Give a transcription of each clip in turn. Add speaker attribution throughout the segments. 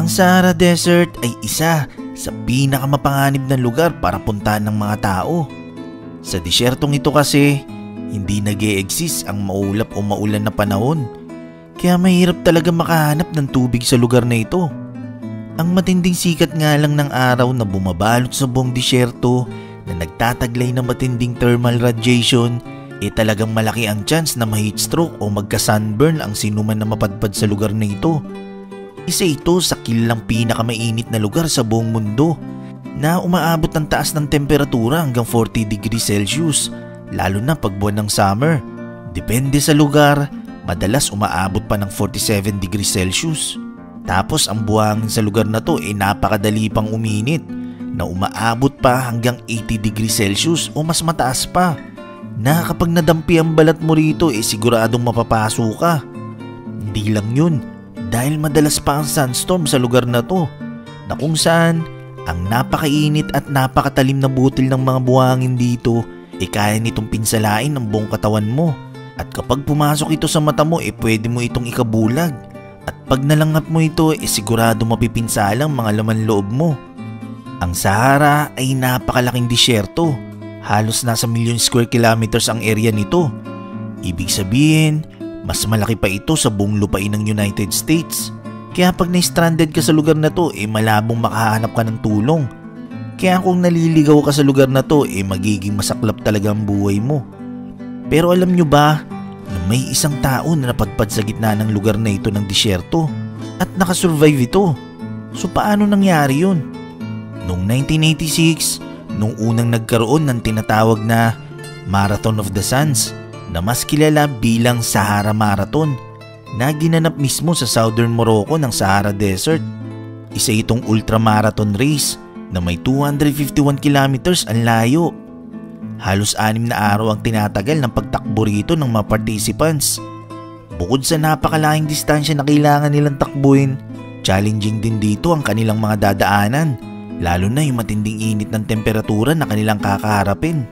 Speaker 1: Ang Sahara Desert ay isa sa pinakamapanganib na lugar para puntahan ng mga tao. Sa disyertong ito kasi, hindi nag-e-exist ang maulap o maulan na panahon. Kaya mahirap talaga makahanap ng tubig sa lugar na ito. Ang matinding sikat nga lang ng araw na bumabalot sa buong disyerto na nagtataglay ng matinding thermal radiation, talagang malaki ang chance na ma-heat stroke o magka-sunburn ang sinuman na mapadpad sa lugar na ito. Isa ito sa kilalang pinakamainit na lugar sa buong mundo na umaabot ng taas ng temperatura hanggang 40 degrees Celsius, lalo na pag buwan ng summer. Depende sa lugar, madalas umaabot pa ng 47 degrees Celsius. Tapos ang buhangin sa lugar na to napakadali pang uminit na umaabot pa hanggang 80 degrees Celsius o mas mataas pa, na kapag nadampi ang balat mo rito siguradong mapapaso ka. Hindi lang yun, dahil madalas pa ang sunstorm sa lugar na to, na kung saan ang napakainit at napakatalim na butil ng mga buhangin dito kaya nitong pinsalain ang buong katawan mo. At kapag pumasok ito sa mata mo pwede mo itong ikabulag. At pag nalanghap mo ito sigurado mapipinsalang mga laman loob mo. Ang Sahara ay napakalaking disyerto. Halos nasa million square kilometers ang area nito. Ibig sabihin, mas malaki pa ito sa buong lupain ng United States. Kaya pag na-stranded ka sa lugar na to malabong makahanap ka ng tulong. Kaya kung naliligaw ka sa lugar na to magiging masaklap talaga ang buhay mo. Pero alam nyo ba na may isang tao na napadpad sa gitna ng lugar na ito ng disyerto at nakasurvive ito? So paano nangyari yun? Noong 1986, nung unang nagkaroon ng tinatawag na Marathon of the Suns, na mas kilala bilang Sahara Marathon, na ginanap mismo sa southern Morocco ng Sahara Desert. Isa itong ultramarathon race na may 251 kilometers ang layo. Halos 6 na araw ang tinatagal ng pagtakbo rito ng mga participants. Bukod sa napakalaking distansya na kailangan nilang takbuhin, challenging din dito ang kanilang mga dadaanan, lalo na yung matinding init ng temperatura na kanilang kakaharapin.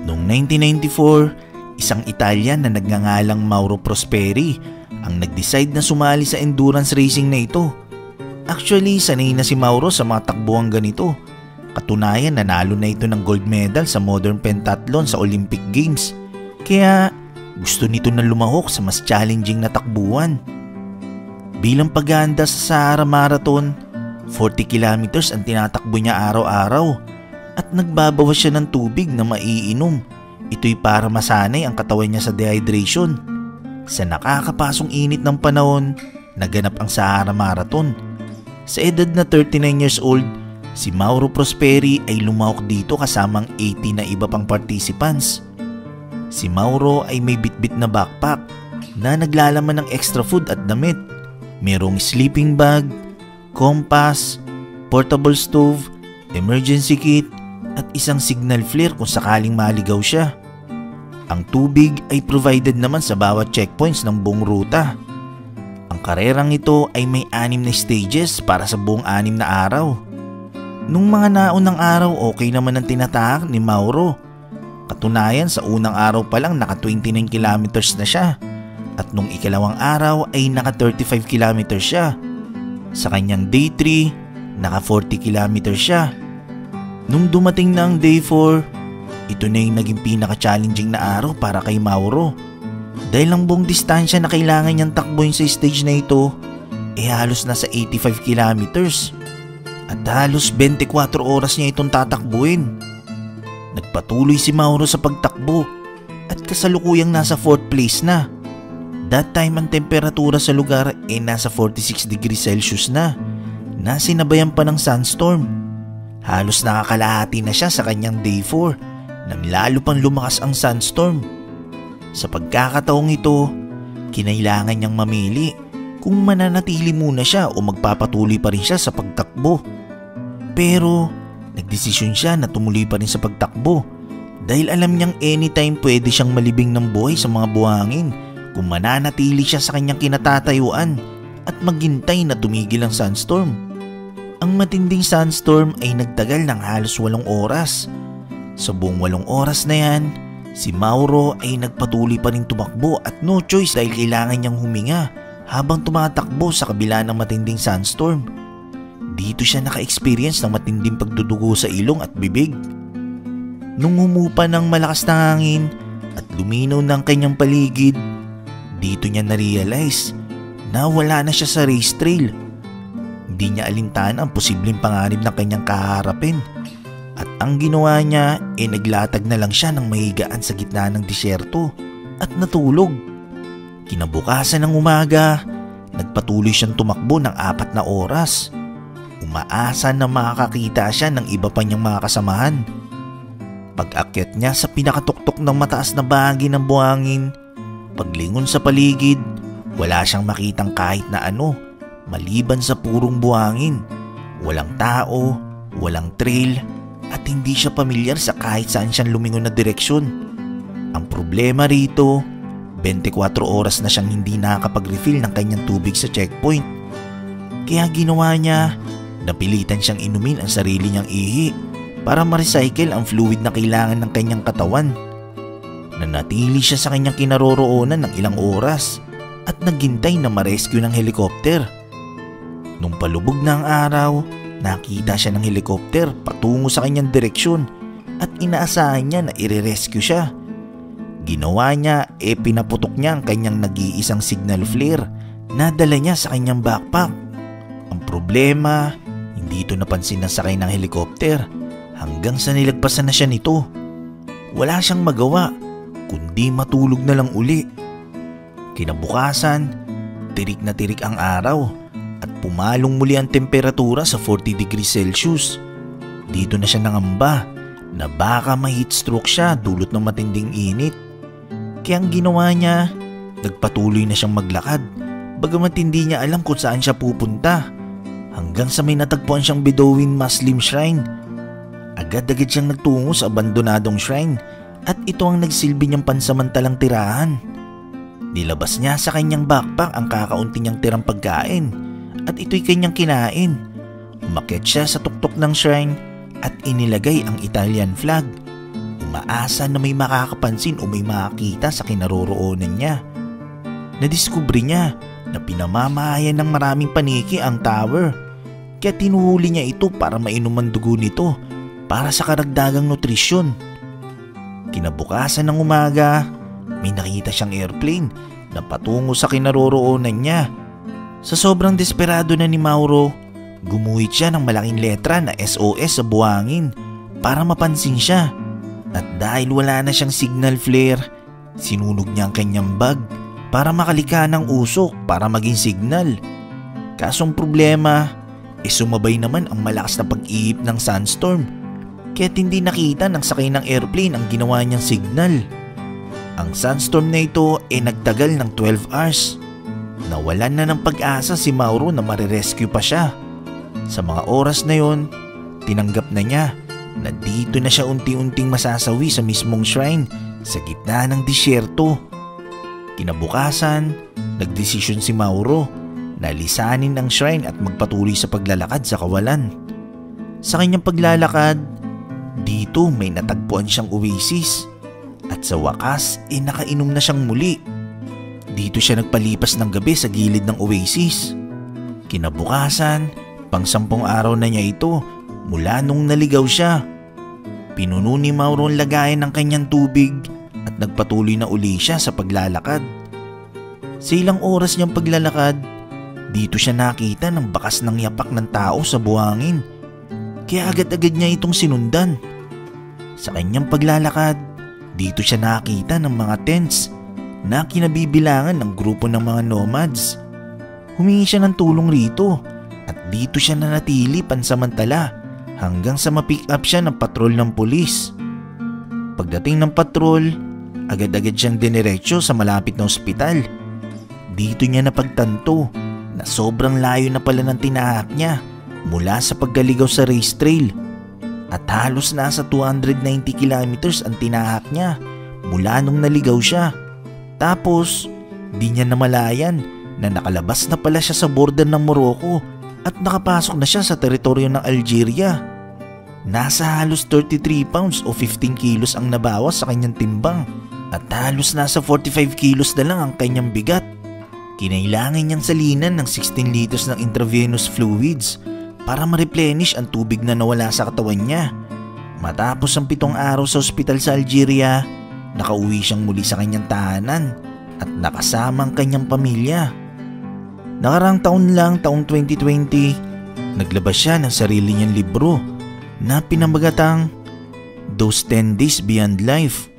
Speaker 1: Noong 1994, isang Italian na nagngangalang Mauro Prosperi ang nag-decide na sumali sa endurance racing na ito. Actually, sanay na si Mauro sa mga takbuhang ganito. Katunayan, nanalo na ito ng gold medal sa modern pentathlon sa Olympic Games. Kaya gusto nito na lumahok sa mas challenging na takbuhan. Bilang paghahanda sa Sahara Marathon, 40 kilometers ang tinatakbo niya araw-araw at nagbabawas siya ng tubig na maiinom. Ito'y para masanay ang katawan niya sa dehydration. Sa nakakapasong init ng panahon, naganap ang Sahara Marathon. Sa edad na 39 years old, si Mauro Prosperi ay lumahok dito kasamang 80 na iba pang participants. Si Mauro ay may bitbit na backpack na naglalaman ng extra food at damit. Merong sleeping bag, compass, portable stove, emergency kit at isang signal flare kung sakaling maligaw siya. Ang tubig ay provided naman sa bawat checkpoints ng buong ruta. Ang karerang ito ay may 6 na stages para sa buong 6 na araw. Nung mga naunang araw okay naman ang tinatahak ni Mauro. Katunayan, sa unang araw pa lang naka 29 kilometers na siya at nung ikalawang araw ay naka 35 kilometers siya. Sa kanyang day 3, naka 40 kilometers siya. Nung dumating na ang day 4, ito na yung naging pinaka-challenging na araw para kay Mauro. Dahil ang buong distansya na kailangan niyang takbuhin sa stage na ito halos nasa 85 kilometers. At halos 24 oras niya itong tatakbuhin. Nagpatuloy si Mauro sa pagtakbo at kasalukuyang nasa 4th place na. That time ang temperatura sa lugar nasa 46 degrees Celsius na sinabayan pa ng sunstorm. Halos nakakalahati na siya sa kanyang day 4 na lalo pang lumakas ang sunstorm. Sa pagkakataong ito, kinailangan niyang mamili kung mananatili muna siya o magpapatuloy pa rin siya sa pagtakbo. Pero nagdesisyon siya na tumuloy pa rin sa pagtakbo dahil alam niyang anytime pwede siyang malibing ng buhay sa mga buhangin kung mananatili siya sa kanyang kinatatayuan at maghintay na tumigil ang sunstorm. Ang matinding sunstorm ay nagtagal ng halos 8 oras. Sa buong 8 oras na yan, si Mauro ay nagpatuloy pa rin tumakbo at no choice dahil kailangan niyang huminga habang tumatakbo sa kabila ng matinding sunstorm. dito siya naka-experience ng matinding pagdudugo sa ilong at bibig. Nung humupa ng malakas na hangin at luminaw ng kanyang paligid, dito niya na-realize na wala na siya sa race trail. Hindi niya alintana ang posibleng panganib ng kanyang kaharapin. At ang ginawa niya ay naglatag na lang siya ng mahigaan sa gitna ng disyerto at natulog. Kinabukasan ng umaga, nagpatuloy siyang tumakbo ng 4 na oras. Umaasa na makakakita siya ng iba pa niyang mga kasamahan. Pag-akyat niya sa pinakatuktok ng mataas na bahagi ng buhangin, paglingon sa paligid, wala siyang makitang kahit na ano maliban sa purong buhangin. Walang tao, walang trail, at hindi siya pamilyar sa kahit saan siyang lumingon na direksyon. Ang problema rito, 24 oras na siyang hindi nakakapag-refill ng kanyang tubig sa checkpoint. Kaya ginawa niya, napilitan siyang inumin ang sarili niyang ihi para ma-recycle ang fluid na kailangan ng kanyang katawan. Nanatili siya sa kanyang kinaroroonan ng ilang oras at naghintay na ma-rescue ng helicopter. Nung palubog na ang araw, nakita siya ng helicopter patungo sa kanyang direksyon at inaasahan niya na i-rescue siya. Ginawa niya pinaputok niya ang kanyang nag-iisang signal flare na dala niya sa kanyang backpack. Ang problema, hindi ito napansin ng sakay ng helicopter hanggang sa nilagpasan na siya nito. Wala siyang magawa kundi matulog na lang uli. Kinabukasan, tirik na tirik ang araw at pumalong muli ang temperatura sa 40 degrees Celsius. Dito na siya nangamba na baka ma-heat stroke siya dulot ng matinding init. Kaya ang ginawa niya, nagpatuloy na siyang maglakad bagamat hindi niya alam kung saan siya pupunta, hanggang sa may natagpuan siyang Bedouin Muslim shrine. Agad-agad siyang nagtungo sa abandonadong shrine at ito ang nagsilbi niyang pansamantalang tirahan. Nilabas niya sa kanyang backpack ang kakaunti niyang tirang pagkain at ito'y kanyang kinain. Umakyat siya sa tuktok ng shrine at inilagay ang Italian flag. Umaasa na may makakapansin o may makakita sa kinaroroonan niya. Nadiskubre niya na pinamamahayan ng maraming paniki ang tower, kaya tinuhuli niya ito para mainom ang dugo nito para sa karagdagang nutrisyon. Kinabukasan ng umaga, may nakita siyang airplane na patungo sa kinaroroonan niya. Sa sobrang desperado na ni Mauro, gumuhit siya ng malaking letra na SOS sa buhangin para mapansin siya. At dahil wala na siyang signal flare, sinunog niya ang kanyang bag para makalika ng usok para maging signal. Kasong problema, sumabay naman ang malakas na pag-ihip ng sandstorm, kaya't hindi nakita ng sakay ng airplane ang ginawa niyang signal. Ang sandstorm na ito nagtagal ng 12 hours. Nawalan na ng pag-asa si Mauro na marirescue pa siya. Sa mga oras na yon, tinanggap na niya na dito na siya unti-unting masasawi sa mismong shrine sa gitna ng disyerto. Kinabukasan, nagdesisyon si Mauro na lisanin ang shrine at magpatuloy sa paglalakad sa kawalan. Sa kanyang paglalakad, dito may natagpuan siyang oasis at sa wakas nakainom na siyang muli. Dito siya nagpalipas ng gabi sa gilid ng oasis. Kinabukasan, pang-10 araw na niya ito mula nung naligaw siya. Pinuno ni Mauro ang lagayan ng kanyang tubig at nagpatuloy na uli siya sa paglalakad. Sa ilang oras niyang paglalakad, dito siya nakita ng bakas ng yapak ng tao sa buhangin. Kaya agad-agad niya itong sinundan. Sa kanyang paglalakad, dito siya nakita ng mga tents na kinabibilangan ng grupo ng mga nomads. Humingi siya ng tulong rito at dito siya nanatili pansamantala hanggang sa ma-pick up siya ng patrol ng pulis. Pagdating ng patrol, agad-agad siyang diniretso sa malapit na ospital. Dito niya napagtanto na sobrang layo na pala ng tinahak niya mula sa paggaligaw sa race trail. At halos nasa 290 kilometers ang tinahak niya mula nung naligaw siya. Tapos, di niya namalayan na nakalabas na pala siya sa border ng Morocco at nakapasok na siya sa teritoryo ng Algeria. Nasa halos 33 pounds o 15 kilos ang nabawas sa kanyang timbang at halos nasa 45 kilos na lang ang kanyang bigat. Kinailangan niyang salinan ng 16 liters ng intravenous fluids para ma-replenish ang tubig na nawala sa katawan niya. Matapos ang 7 araw sa ospital sa Algeria, nakauwi siyang muli sa kanyang tahanan at nakasama ang kanyang pamilya. Nakarang taon lang, taong 2020, naglabas siya ng sarili niyang libro na pinamagatang Those 10 Days Beyond Life.